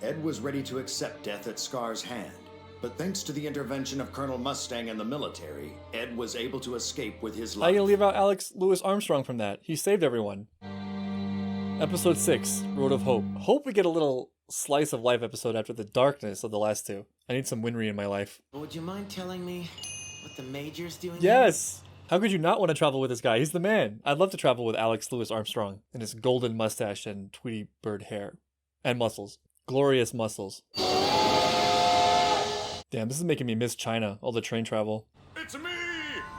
Ed was ready to accept death at Scar's hand. But thanks to the intervention of Colonel Mustang and the military, Ed was able to escape with his How life. you gonna leave out Alex Louis Armstrong from that? He saved everyone. Episode 6, Road of Hope. Hope we get a little slice of life episode after the darkness of the last two. I need some Winry in my life. Would you mind telling me what the Major's doing? Yes! How could you not want to travel with this guy? He's the man. I'd love to travel with Alex Louis Armstrong and his golden mustache and Tweety Bird hair. And muscles. Glorious muscles. Damn, this is making me miss China, all the train travel. It's me,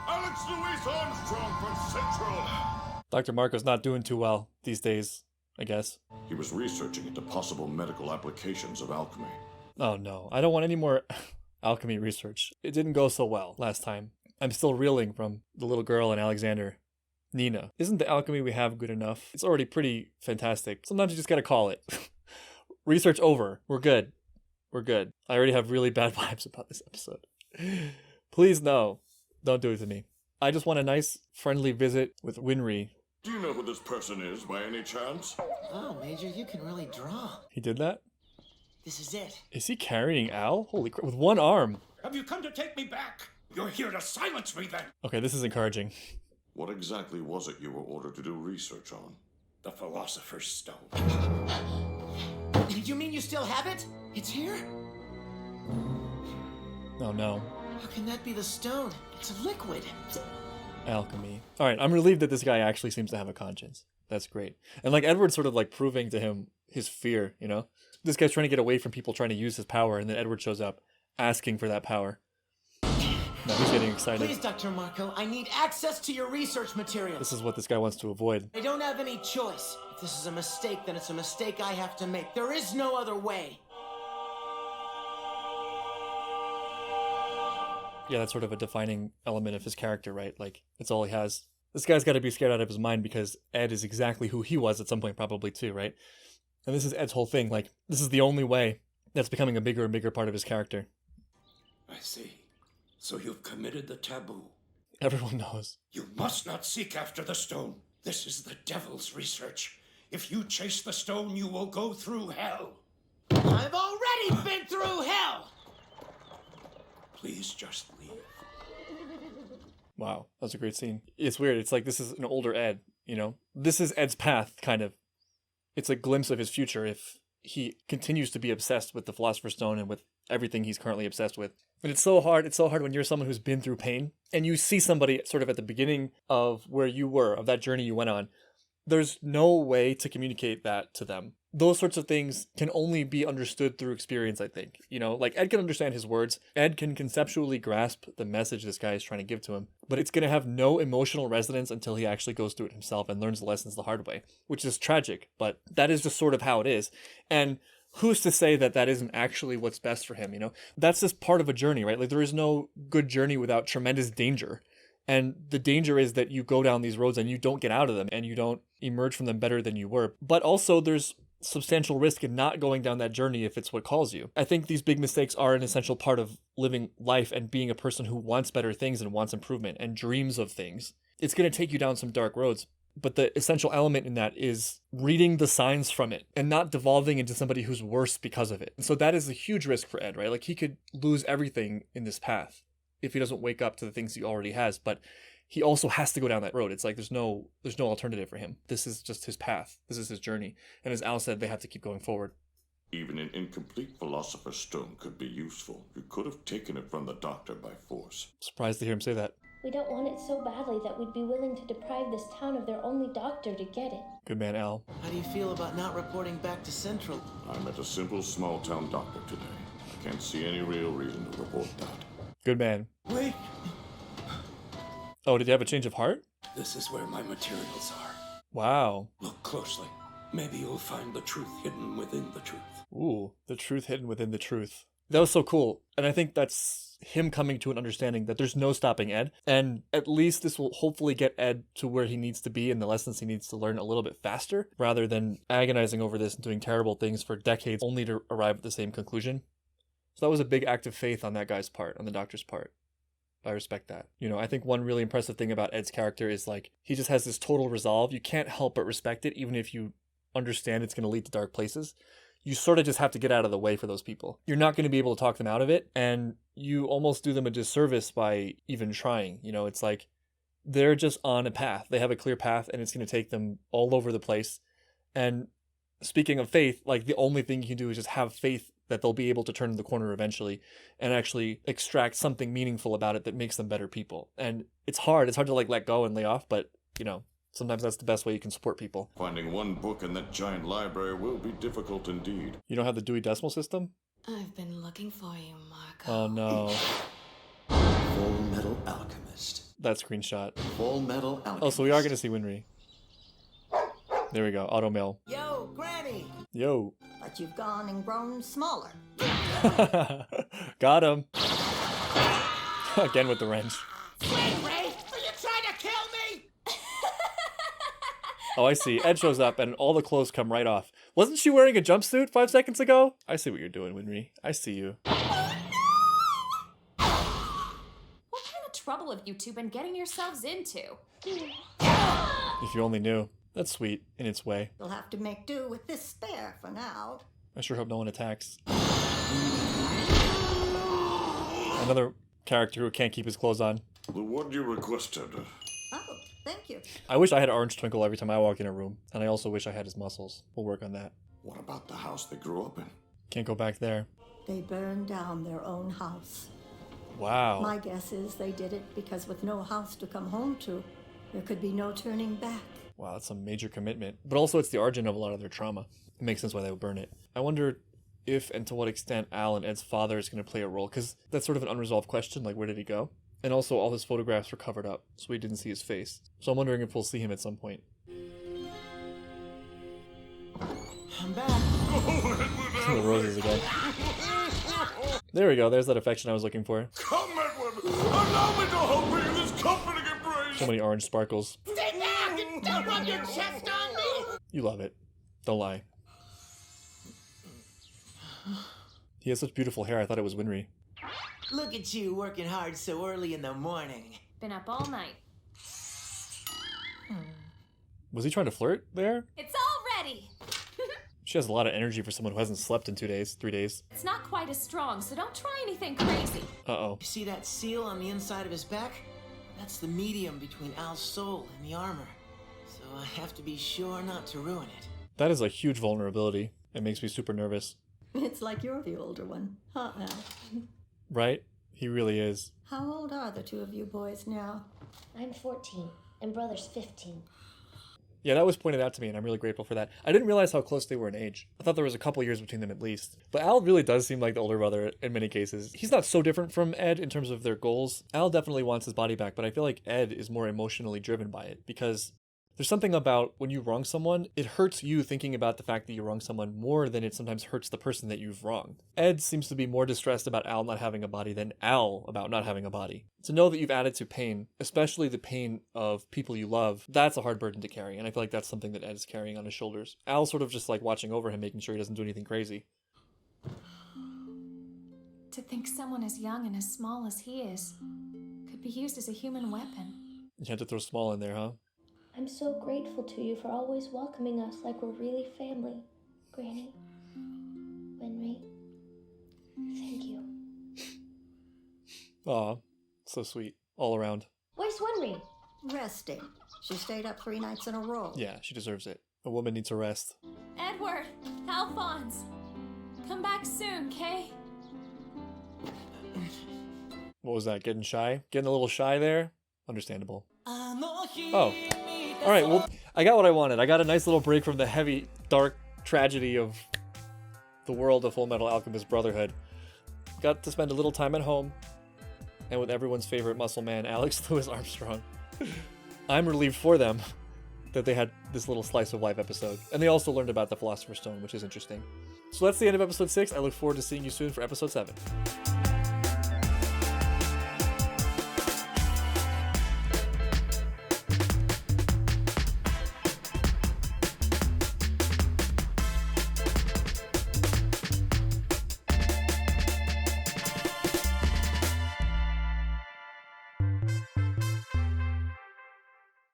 Alex Louis Armstrong from Central. Dr. Marco's not doing too well these days, I guess. He was researching into possible medical applications of alchemy. Oh no, I don't want any more alchemy research. It didn't go so well last time. I'm still reeling from the little girl and Alexander. Nina. Isn't the alchemy we have good enough? It's already pretty fantastic. Sometimes you just gotta call it. Research over. We're good. We're good. I already have really bad vibes about this episode. Please no. Don't do it to me. I just want a nice, friendly visit with Winry. Do you know who this person is by any chance? Oh, Major, you can really draw. He did that? This is it. Is he carrying Al? Holy crap. With one arm. Have you come to take me back? You're here to silence me then. Okay, this is encouraging. What exactly was it you were ordered to do research on? The Philosopher's Stone. You mean you still have it? It's here? Oh no. How can that be the stone? It's a liquid. Alchemy. Alright, I'm relieved that this guy actually seems to have a conscience. That's great. And like Edward's sort of like proving to him his fear, you know? This guy's trying to get away from people trying to use his power, and then Edward shows up asking for that power. Now he's getting excited. Please, Dr. Marco, I need access to your research materials. This is what this guy wants to avoid. I don't have any choice. If this is a mistake, then it's a mistake I have to make. There is no other way. Yeah, that's sort of a defining element of his character, right? Like, it's all he has. This guy's got to be scared out of his mind because Ed is exactly who he was at some point, probably too, right? And this is Ed's whole thing. Like, this is the only way that's becoming a bigger and bigger part of his character. I see. So you've committed the taboo. Everyone knows. You must not seek after the stone. This is the devil's research. If you chase the stone, you will go through hell. I've already been through hell! Please just leave. Wow, that's a great scene. It's weird. It's like this is an older Ed, you know? This is Ed's path, kind of. It's a glimpse of his future if he continues to be obsessed with the Philosopher's Stone and with everything he's currently obsessed with. And it's so hard when you're someone who's been through pain and you see somebody sort of at the beginning of where you were, of that journey you went on. There's no way to communicate that to them. Those sorts of things can only be understood through experience, I think. You know, like Ed can understand his words. Ed can conceptually grasp the message this guy is trying to give to him. But it's going to have no emotional resonance until he actually goes through it himself and learns the lessons the hard way, which is tragic. But that is just sort of how it is. And who's to say that that isn't actually what's best for him, you know? That's just part of a journey, right? Like there is no good journey without tremendous danger. And the danger is that you go down these roads and you don't get out of them and you don't emerge from them better than you were. But also there's substantial risk in not going down that journey if it's what calls you. I think these big mistakes are an essential part of living life and being a person who wants better things and wants improvement and dreams of things. It's going to take you down some dark roads. But the essential element in that is reading the signs from it and not devolving into somebody who's worse because of it. And so that is a huge risk for Ed, right? Like he could lose everything in this path if he doesn't wake up to the things he already has. But he also has to go down that road. It's like there's no alternative for him. This is just his path. This is his journey. And as Al said, they have to keep going forward. Even an incomplete Philosopher's Stone could be useful. You could have taken it from the doctor by force. Surprised to hear him say that. We don't want it so badly that we'd be willing to deprive this town of their only doctor to get it. Good man, Al. How do you feel about not reporting back to Central? I met a simple small-town doctor today. I can't see any real reason to report that. Good man. Wait! Oh, did you have a change of heart? This is where my materials are. Wow. Look closely. Maybe you'll find the truth hidden within the truth. Ooh, the truth hidden within the truth. That was so cool. And I think that's him coming to an understanding that there's no stopping Ed. And at least this will hopefully get Ed to where he needs to be and the lessons he needs to learn a little bit faster, rather than agonizing over this and doing terrible things for decades only to arrive at the same conclusion. So that was a big act of faith on that guy's part, on the doctor's part. I respect that. You know, I think one really impressive thing about Ed's character is like, he just has this total resolve. You can't help but respect it, even if you understand it's going to lead to dark places. you sort of just have to get out of the way for those people. You're not going to be able to talk them out of it, and you almost do them a disservice by even trying. You know, it's like they're just on a path. They have a clear path, and it's going to take them all over the place. And speaking of faith, like the only thing you can do is just have faith that they'll be able to turn the corner eventually and actually extract something meaningful about it that makes them better people. And it's hard. It's hard to like let go and lay off, but you know, sometimes that's the best way you can support people. Finding one book in that giant library will be difficult indeed. You don't have the Dewey Decimal System? I've been looking for you, Marco. Oh no. Full Metal Alchemist. That screenshot. Full Metal Alchemist. Oh, so we are going to see Winry. There we go. Auto mail. Yo, Granny! Yo. But you've gone and grown smaller. Got him. Again with the wrench. Wait, Ray! Are you trying to kill me? Oh, I see. Ed shows up and all the clothes come right off. Wasn't she wearing a jumpsuit 5 seconds ago? I see what you're doing, Winry. I see you. What kind of trouble have you two been getting yourselves into? If you only knew. That's sweet in its way. You'll have to make do with this spare for now. I sure hope no one attacks. Another character who can't keep his clothes on. The one you requested. Oh, thank you. I wish I had Orange Twinkle every time I walk in a room, and I also wish I had his muscles. We'll work on that. What about the house they grew up in? Can't go back there. They burned down their own house. Wow. My guess is they did it because with no house to come home to, there could be no turning back. Wow, that's a major commitment. But also it's the origin of a lot of their trauma. It makes sense why they would burn it. I wonder if and to what extent Al and Ed's father is going to play a role, because that's sort of an unresolved question, like where did he go? And also all his photographs were covered up, so we didn't see his face. So I'm wondering if we'll see him at some point. I'm back. The roses again. There we go, there's that affection I was looking for. Come, Edward! Allow me to help you in this comforting embrace! So many orange sparkles. Stay back! Don't rub your chest on me! You love it. Don't lie. He has such beautiful hair, I thought it was Winry. Look at you working hard so early in the morning. Been up all night. Was he trying to flirt there? It's all ready! She has a lot of energy for someone who hasn't slept in 3 days. It's not quite as strong, so don't try anything crazy. Uh-oh. You see that seal on the inside of his back? That's the medium between Al's soul and the armor. So I have to be sure not to ruin it. That is a huge vulnerability. It makes me super nervous. It's like you're the older one, huh, Al? Right? He really is. How old are the two of you boys now? I'm 14, and brother's 15. Yeah, that was pointed out to me, and I'm really grateful for that. I didn't realize how close they were in age. I thought there was a couple years between them at least. But Al really does seem like the older brother in many cases. He's not so different from Ed in terms of their goals. Al definitely wants his body back, but I feel like Ed is more emotionally driven by it, because there's something about when you wrong someone, it hurts you thinking about the fact that you wrong someone more than it sometimes hurts the person that you've wronged. Ed seems to be more distressed about Al not having a body than Al about not having a body. To know that you've added to pain, especially the pain of people you love, that's a hard burden to carry, and I feel like that's something that Ed is carrying on his shoulders. Al's sort of just like watching over him, making sure he doesn't do anything crazy. To think someone as young and as small as he is could be used as a human weapon. You had to throw small in there, huh? I'm so grateful to you for always welcoming us like we're really family. Granny, Winry, thank you. Aw, so sweet. All around. Where's Winry? Resting. She stayed up 3 nights in a row. Yeah, she deserves it. A woman needs a rest. Edward, Alphonse, come back soon, Kay? What was that, getting shy? Getting a little shy there? Understandable. Oh. Alright, well, I got what I wanted. I got a nice little break from the heavy, dark tragedy of the world of Full Metal Alchemist Brotherhood. Got to spend a little time at home, and with everyone's favorite muscle man, Alex Louis Armstrong. I'm relieved for them that they had this little slice of life episode. And they also learned about the Philosopher's Stone, which is interesting. So that's the end of episode 6. I look forward to seeing you soon for episode 7.